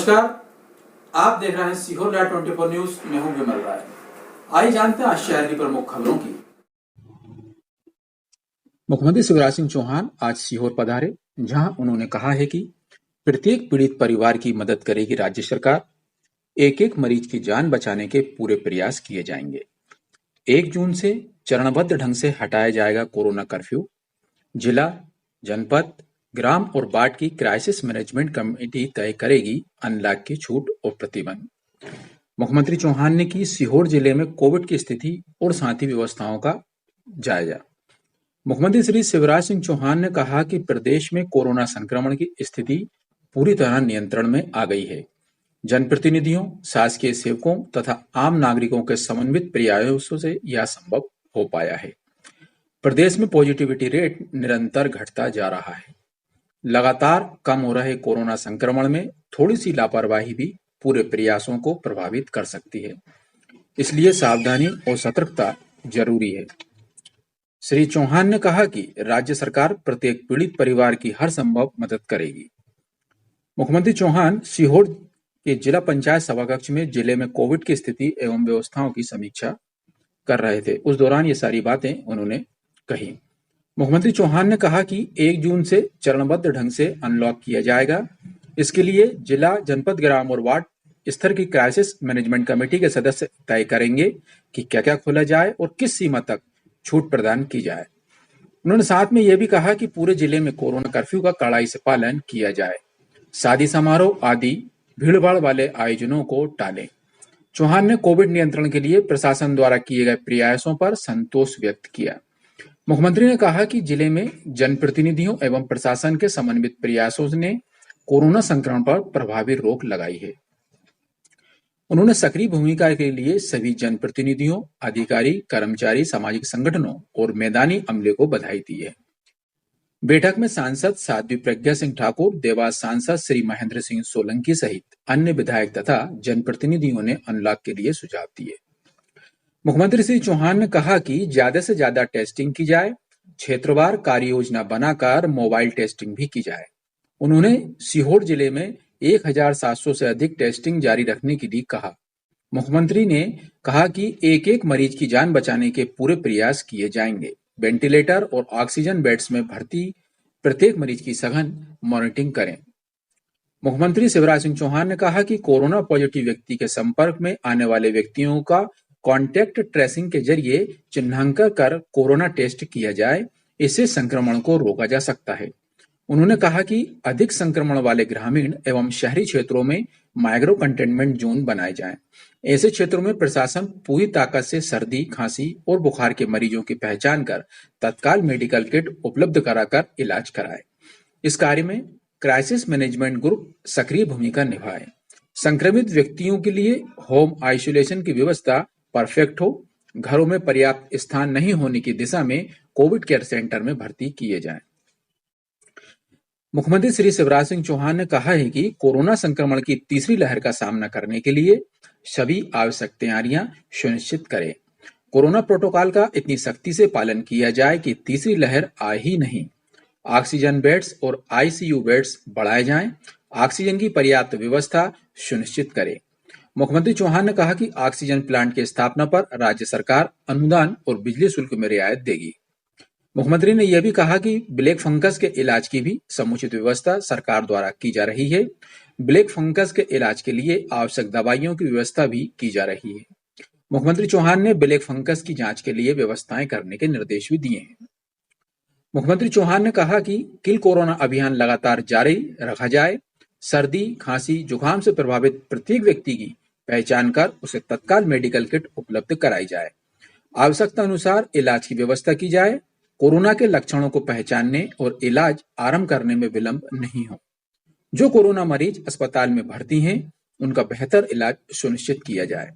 नमस्कार, आप देख रहे हैं सीहोर लाइव 24 न्यूज। मैं हूं विमल राय। आइए जानते हैं आज शहर की प्रमुख खबरों की। मुख्यमंत्री शिवराज सिंह चौहान आज सीहोर पधारे, जहां उन्होंने कहा है कि प्रत्येक पीड़ित परिवार की मदद करेगी राज्य सरकार। एक एक मरीज की जान बचाने के पूरे प्रयास किए जाएंगे। 1 जून से चरणबद्ध ढंग से हटाया जाएगा कोरोना कर्फ्यू। जिला, जनपद, ग्राम और वार्ड की क्राइसिस मैनेजमेंट कमेटी तय करेगी अनलॉक की छूट और प्रतिबंध। मुख्यमंत्री चौहान ने की सीहोर जिले में कोविड की स्थिति और साथी व्यवस्थाओं का जायजा। मुख्यमंत्री श्री शिवराज सिंह चौहान ने कहा कि प्रदेश में कोरोना संक्रमण की स्थिति पूरी तरह नियंत्रण में आ गई है। जनप्रतिनिधियों, शासकीय सेवकों तथा आम नागरिकों के समन्वित प्रयासों से यह संभव हो पाया है। प्रदेश में पॉजिटिविटी रेट निरंतर घटता जा रहा है। लगातार कम हो रहे कोरोना संक्रमण में थोड़ी सी लापरवाही भी पूरे प्रयासों को प्रभावित कर सकती है, इसलिए सावधानी और सतर्कता जरूरी है। श्री चौहान ने कहा कि राज्य सरकार प्रत्येक पीड़ित परिवार की हर संभव मदद करेगी। मुख्यमंत्री चौहान सीहोर के जिला पंचायत सभाकक्ष में जिले में कोविड की स्थिति एवं व्यवस्थाओं की समीक्षा कर रहे थे। उस दौरान ये सारी बातें उन्होंने कही। मुख्यमंत्री चौहान ने कहा कि 1 जून से चरणबद्ध ढंग से अनलॉक किया जाएगा। इसके लिए जिला, जनपद, ग्राम और वार्ड स्तर की क्राइसिस मैनेजमेंट कमेटी के सदस्य तय करेंगे कि क्या क्या खोला जाए और किस सीमा तक छूट प्रदान की जाए। उन्होंने साथ में यह भी कहा कि पूरे जिले में कोरोना कर्फ्यू का कड़ाई से पालन किया जाए। शादी समारोह आदि भीड़भाड़ वाले आयोजनों को टालें। चौहान ने कोविड नियंत्रण के लिए प्रशासन द्वारा किए गए प्रयासों पर संतोष व्यक्त किया। मुख्यमंत्री ने कहा कि जिले में जनप्रतिनिधियों एवं प्रशासन के समन्वित प्रयासों ने कोरोना संक्रमण पर प्रभावी रोक लगाई है। उन्होंने सक्रिय भूमिका के लिए सभी जनप्रतिनिधियों, अधिकारी, कर्मचारी, सामाजिक संगठनों और मैदानी अमले को बधाई दी है। बैठक में सांसद साध्वी प्रज्ञा सिंह ठाकुर, देवास सांसद श्री महेंद्र सिंह सोलंकी सहित अन्य विधायक तथा जनप्रतिनिधियों ने अनलॉक के लिए सुझाव दिए। मुख्यमंत्री श्री चौहान ने कहा कि ज्यादा से ज्यादा टेस्टिंग की जाए, क्षेत्रवार कार्य योजना बनाकर मोबाइल टेस्टिंग भी की जाए। उन्होंने सीहोर जिले में 1700 से अधिक टेस्टिंग जारी रखने के लिए कहा। मुख्यमंत्री ने कहा कि एक एक मरीज की जान बचाने के पूरे प्रयास किए जाएंगे। वेंटिलेटर और ऑक्सीजन बेड्स में भर्ती प्रत्येक मरीज की सघन मॉनिटरिंग करें। मुख्यमंत्री शिवराज सिंह चौहान ने कहा कि कोरोना पॉजिटिव व्यक्ति के संपर्क में आने वाले व्यक्तियों का कॉन्टैक्ट ट्रेसिंग के जरिए चिन्हांकन कर कोरोना टेस्ट किया जाए, इससे संक्रमण को रोका जा सकता है। उन्होंने कहा कि अधिक संक्रमण वाले ग्रामीण एवं शहरी क्षेत्रों में माइक्रो कंटेनमेंट जोन बनाए जाएं। ऐसे क्षेत्रों में प्रशासन पूरी ताकत से सर्दी, खांसी और बुखार के मरीजों की पहचान कर तत्काल मेडिकल किट उपलब्ध कराकर इलाज कराए। इस कार्य में क्राइसिस मैनेजमेंट ग्रुप सक्रिय भूमिका निभाए। संक्रमित व्यक्तियों के लिए होम आइसोलेशन की व्यवस्था परफेक्ट हो, घरों में पर्याप्त स्थान नहीं होने की दिशा में कोविड केयर सेंटर में भर्ती किए जाएं। मुख्यमंत्री श्री शिवराज सिंह चौहान ने कहा है कि कोरोना संक्रमण की तीसरी लहर का सामना करने के लिए सभी आवश्यक तैयारियां सुनिश्चित करें। कोरोना प्रोटोकॉल का इतनी सख्ती से पालन किया जाए कि तीसरी लहर आए ही नहीं। ऑक्सीजन बेड्स और आईसीयू बेड्स बढ़ाए जाएं। ऑक्सीजन की पर्याप्त व्यवस्था सुनिश्चित करें। मुख्यमंत्री चौहान ने कहा कि ऑक्सीजन प्लांट की स्थापना पर राज्य सरकार अनुदान और बिजली शुल्क में रियायत देगी। मुख्यमंत्री ने यह भी कहा कि ब्लैक फंगस के इलाज की भी समुचित व्यवस्था सरकार द्वारा की जा रही है। ब्लैक फंगस के इलाज के लिए आवश्यक दवाइयों की व्यवस्था भी की जा रही है। मुख्यमंत्री चौहान ने ब्लैक फंगस की जांच के लिए व्यवस्थाएं करने के निर्देश भी दिए हैं। मुख्यमंत्री चौहान ने कहा कि किल कोरोना अभियान लगातार जारी रखा जाए। सर्दी, खांसी, जुकाम से प्रभावित प्रत्येक व्यक्ति की पहचान कर उसे तत्काल मेडिकल किट उपलब्ध कराई जाए। आवश्यकता अनुसार इलाज की व्यवस्था की जाए। कोरोना के लक्षणों को पहचानने और इलाज आरंभ करने में विलंब नहीं हो। जो कोरोना मरीज अस्पताल में भर्ती हैं, उनका बेहतर इलाज सुनिश्चित किया जाए।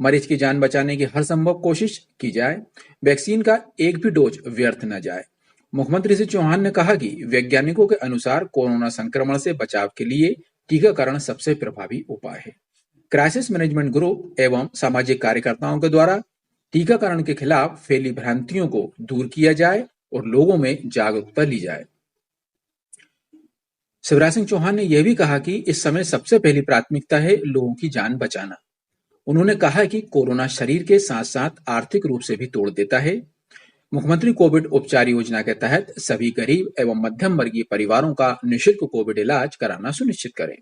मरीज की जान बचाने की हर संभव कोशिश की जाए। वैक्सीन का एक भी डोज व्यर्थ न जाए। मुख्यमंत्री श्री चौहान ने कहा कि वैज्ञानिकों के अनुसार कोरोना संक्रमण से बचाव के लिए टीकाकरण सबसे प्रभावी उपाय है। क्राइसिस मैनेजमेंट ग्रुप एवं सामाजिक कार्यकर्ताओं के द्वारा टीकाकरण के खिलाफ फैली भ्रांतियों को दूर किया जाए और लोगों में जागरूकता ली जाए। शिवराज सिंह चौहान ने यह भी कहा कि इस समय सबसे पहली प्राथमिकता है लोगों की जान बचाना। उन्होंने कहा कि कोरोना शरीर के साथ साथ आर्थिक रूप से भी तोड़ देता है। मुख्यमंत्री कोविड उपचार योजना के तहत सभी गरीब एवं मध्यम वर्गीय परिवारों का निःशुल्क कोविड इलाज कराना सुनिश्चित करें।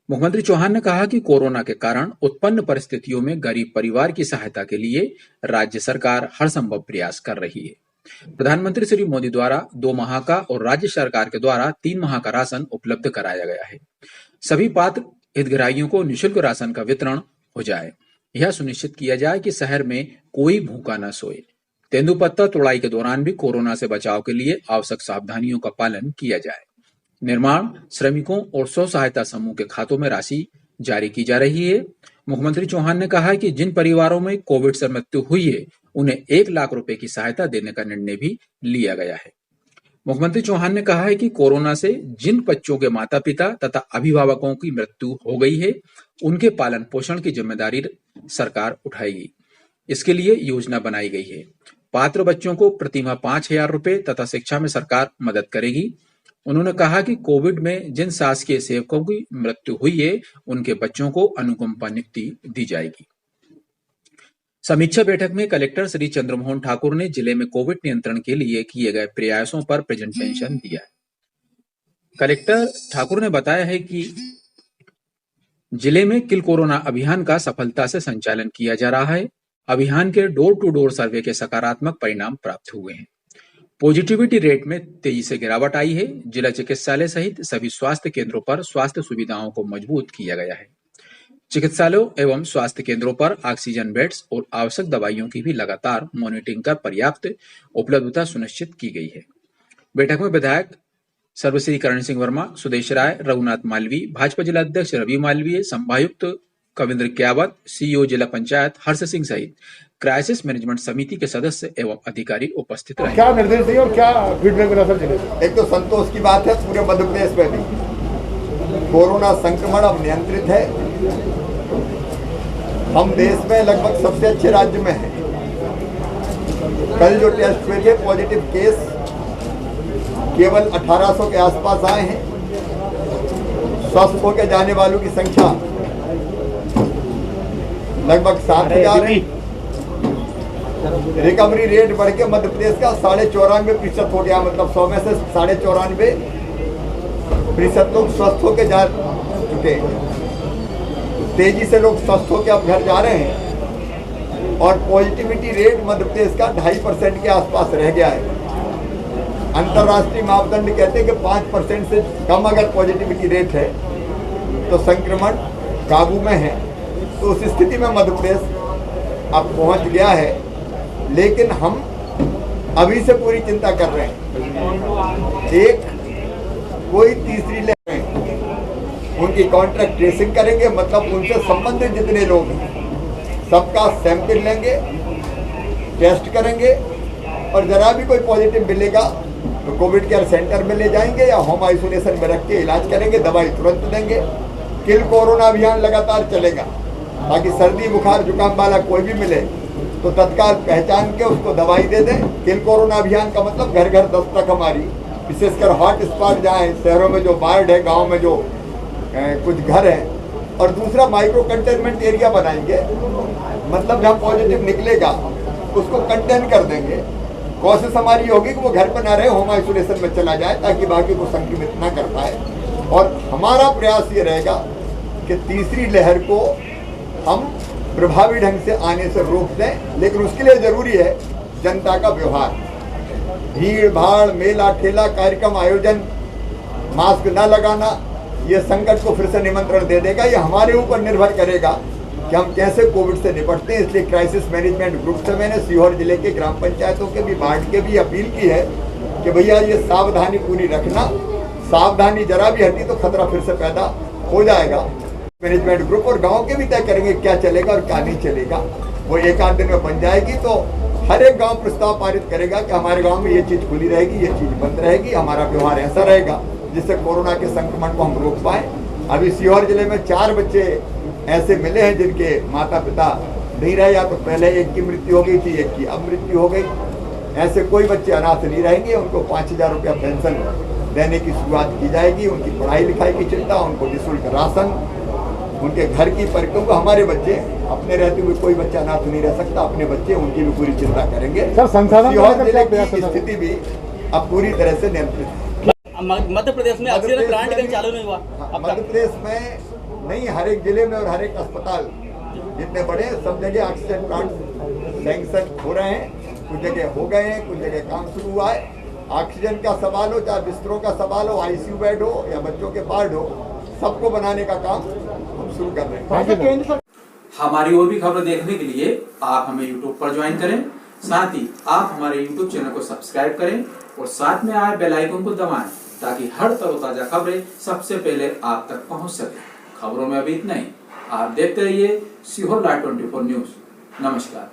मुख्यमंत्री चौहान ने कहा कि कोरोना के कारण उत्पन्न परिस्थितियों में गरीब परिवार की सहायता के लिए राज्य सरकार हर संभव प्रयास कर रही है। प्रधानमंत्री श्री मोदी द्वारा 2 माह का और राज्य सरकार के द्वारा 3 माह का राशन उपलब्ध कराया गया है। सभी पात्र हितग्राहियों को निःशुल्क राशन का वितरण हो जाए। यह सुनिश्चित किया जाए कि शहर में कोई भूखा न सोए। तेंदुपत्ता तोड़ाई के दौरान भी कोरोना से बचाव के लिए आवश्यक सावधानियों का पालन किया जाए। निर्माण श्रमिकों और स्व सहायता समूह के खातों में राशि जारी की जा रही है। मुख्यमंत्री चौहान ने कहा कि जिन परिवारों में कोविड से मृत्यु हुई है उन्हें 1 लाख रुपए की सहायता देने का निर्णय भी लिया गया है। मुख्यमंत्री चौहान ने कहा है कि कोरोना से जिन बच्चों के माता पिता तथा अभिभावकों की मृत्यु हो गई है उनके पालन पोषण की जिम्मेदारी सरकार उठाएगी। इसके लिए योजना बनाई गई है। पात्र बच्चों को प्रतिमाह 5,000 रुपए तथा शिक्षा में सरकार मदद करेगी। उन्होंने कहा कि कोविड में जिन शासकीय सेवकों की मृत्यु हुई है उनके बच्चों को अनुकंपा नियुक्ति दी जाएगी। समीक्षा बैठक में कलेक्टर श्री चंद्रमोहन ठाकुर ने जिले में कोविड नियंत्रण के लिए किए गए प्रयासों पर प्रेजेंटेशन दिया। कलेक्टर ठाकुर ने बताया है कि जिले में किल कोरोना अभियान का सफलता से संचालन किया जा रहा है। अभियान के डोर टू डोर सर्वे के सकारात्मक परिणाम प्राप्त हुए हैं। पॉजिटिविटी रेट में तेजी से गिरावट आई है। जिला चिकित्सालय सहित सभी स्वास्थ्य केंद्रों पर स्वास्थ्य सुविधाओं को मजबूत किया गया है। चिकित्सालयों एवं स्वास्थ्य केंद्रों पर ऑक्सीजन बेड्स और आवश्यक दवाइयों की भी लगातार मॉनिटरिंग कर पर्याप्त उपलब्धता सुनिश्चित की गई है। बैठक में विधायक सर्वश्री करण सिंह वर्मा, सुदेश राय, रघुनाथ मालवी, भाजपा जिला अध्यक्ष रवि मालवीय, संभायुक्त कविंद्र क्यावत, सीईओ जिला पंचायत हर्ष सिंह सहित क्राइसिस मैनेजमेंट समिति के सदस्य एवं अधिकारी उपस्थित रहे। क्या निर्देश दिए और क्या फीडबैक मिला सर जिले से? एक तो संतोष की बात है, पूरे मध्य प्रदेश में भी कोरोना संक्रमण अब नियंत्रित है। हम देश में लगभग सबसे अच्छे राज्य में हैं। कल जो टेस्ट हुए थे पॉजिटिव केस केवल 1800 के आसपास आए हैं। स्वस्थ होकर जाने वालों की संख्या लगभग 7,000 है। रिकवरी रेट बढ़ के मध्य प्रदेश का 94.5% हो गया। मतलब 100 में से 94.5% लोग स्वस्थ होकर जा चुके हैं। तेजी से लोग स्वस्थ होकर अब घर जा रहे हैं और पॉजिटिविटी रेट मध्य प्रदेश का 2.5% के आसपास रह गया है। अंतर्राष्ट्रीय मापदंड कहते हैं कि 5% से कम अगर पॉजिटिविटी रेट है तो संक्रमण काबू में है। तो उस स्थिति में मध्य प्रदेश अब पहुंच गया है, लेकिन हम अभी से पूरी चिंता कर रहे हैं। एक कोई तीसरी लहर उनकी कॉन्ट्रैक्ट ट्रेसिंग करेंगे, मतलब उनसे संबंधित जितने लोग हैं सबका सैंपल लेंगे, टेस्ट करेंगे और जरा भी कोई पॉजिटिव मिलेगा तो कोविड केयर सेंटर में ले जाएंगे या होम आइसोलेशन में रख के इलाज करेंगे, दवाई तुरंत देंगे। किल कोरोना अभियान लगातार चलेगा ताकि सर्दी बुखार जुकाम वाला कोई भी मिले तो तत्काल पहचान के उसको दवाई दे दें। किल कोरोना अभियान का मतलब घर घर दस्तक हमारी, विशेषकर हॉट स्पॉट जहाँ है, शहरों में जो वार्ड है, गाँव में जो कुछ घर हैं। और दूसरा माइक्रो कंटेनमेंट एरिया बनाएंगे, मतलब जहाँ पॉजिटिव निकलेगा उसको कंटेन कर देंगे। कोशिश हमारी होगी कि वो घर पर ना रहे, होम आइसोलेशन में चला जाए ताकि बाकी को संक्रमित ना कर पाए। और हमारा प्रयास ये रहेगा कि तीसरी लहर को हम प्रभावी ढंग से आने से रोक दें, लेकिन उसके लिए जरूरी है जनता का व्यवहार। भीड़ भाड़, मेला ठेला, कार्यक्रम आयोजन, मास्क न लगाना, ये संकट को फिर से निमंत्रण दे देगा। ये हमारे ऊपर निर्भर करेगा कि हम कैसे कोविड से निपटते हैं। इसलिए क्राइसिस मैनेजमेंट ग्रुप से मैंने सीहोर जिले के ग्राम पंचायतों के भी, वार्ड के भी अपील की है कि भैया ये सावधानी पूरी रखना। सावधानी जरा भी हटी तो खतरा फिर से पैदा हो जाएगा। मैनेजमेंट ग्रुप और गांव के भी तय करेंगे क्या चलेगा और क्या नहीं चलेगा। वो एक आध दिन में बन जाएगी तो हर एक गांव प्रस्ताव पारित करेगा कि हमारे गांव में ये चीज़ खुली रहेगी, ये चीज़ बंद रहेगी, हमारा व्यवहार ऐसा रहेगा जिससे कोरोना के संक्रमण को हम रोक पाएँ। अभी सीहोर जिले में 4 बच्चे ऐसे मिले हैं जिनके माता पिता नहीं रहे, या तो पहले एक की मृत्यु हो गई थी, एक की अब मृत्यु हो गई। ऐसे कोई बच्चे अनाथ नहीं रहेंगे, उनको 5,000 रुपया पेंशन देने की शुरुआत की जाएगी। उनकी पढ़ाई लिखाई की चिंता, उनको निःशुल्क राशन, उनके घर की क्योंकि हमारे बच्चे अपने रहते हुए कोई बच्चा अनाथ नहीं रह सकता, अपने बच्चे उनकी भी पूरी चिंता करेंगे। सर, संसाधन सीहोर जिले की स्थिति भी अब पूरी तरह से नियंत्रित है। मध्य प्रदेश में ऑक्सीजन प्लांट कहीं चालू नहीं हुआ अब मध्य प्रदेश में नहीं, हर एक जिले में और हर एक अस्पताल जितने बड़े सब जगह ऑक्सीजन प्लांट सैंक्शन हो रहे हैं। कुछ जगह हो गए हैं, कुछ जगह काम शुरू हुआ है। ऑक्सीजन का सवाल हो, चाहे बिस्तरों का सवाल हो, आईसीयू बेड हो या बच्चों के वार्ड हो, सबको बनाने का काम हम शुरू कर रहे हैं। हमारी और भी खबरें देखने के लिए आप हमें YouTube पर ज्वाइन करें। साथ ही आप हमारे YouTube चैनल को सब्सक्राइब करें और साथ में आए बेल आइकन को दबाएं ताकि हर तरोताजा खबरें सबसे पहले आप तक पहुंच सके। खबरों में अभी इतना ही। आप देखते रहिए सीहोर लाइव 24 न्यूज। नमस्कार।